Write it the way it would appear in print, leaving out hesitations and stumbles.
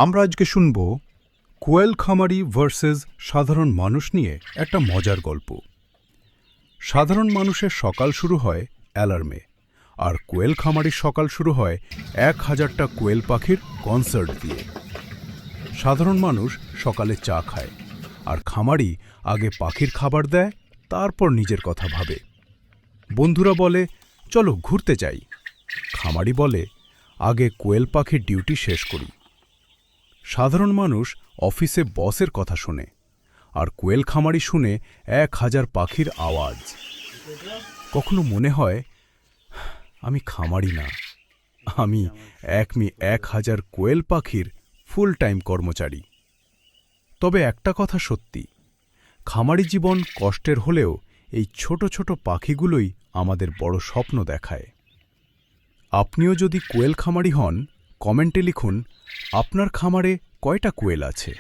আমরা আজকে শুনব কোয়েল খামারি ভার্সেস সাধারণ মানুষ নিয়ে একটা মজার গল্প। সাধারণ মানুষের সকাল শুরু হয় অ্যালার্মে, আর কোয়েল খামারির সকাল শুরু হয় 1000টা কোয়েল পাখির কনসার্ট দিয়ে। সাধারণ মানুষ সকালে চা খায়, আর খামারি আগে পাখির খাবার দেয়, তারপর নিজের কথা ভাবে। বন্ধুরা বলে, চলো ঘুরতে যাই। খামারি বলে, আগে কোয়েল পাখির ডিউটি শেষ করি। সাধারণ মানুষ অফিসে বসের কথা শোনে, আর কোয়েল খামারি শুনে 1000 পাখির আওয়াজ। কখনো মনে হয়, আমি খামারি না, আমি 1000 কোয়েল পাখির ফুল টাইম কর্মচারী। তবে একটা কথা সত্যি, খামারি জীবন কষ্টের হলেও এই ছোট ছোট পাখিগুলোই আমাদের বড় স্বপ্ন দেখায়। আপনিও যদি কোয়েল খামারি হন, কমেন্টে লিখুন আপনার খামারে কয়টা কোয়েল আছে।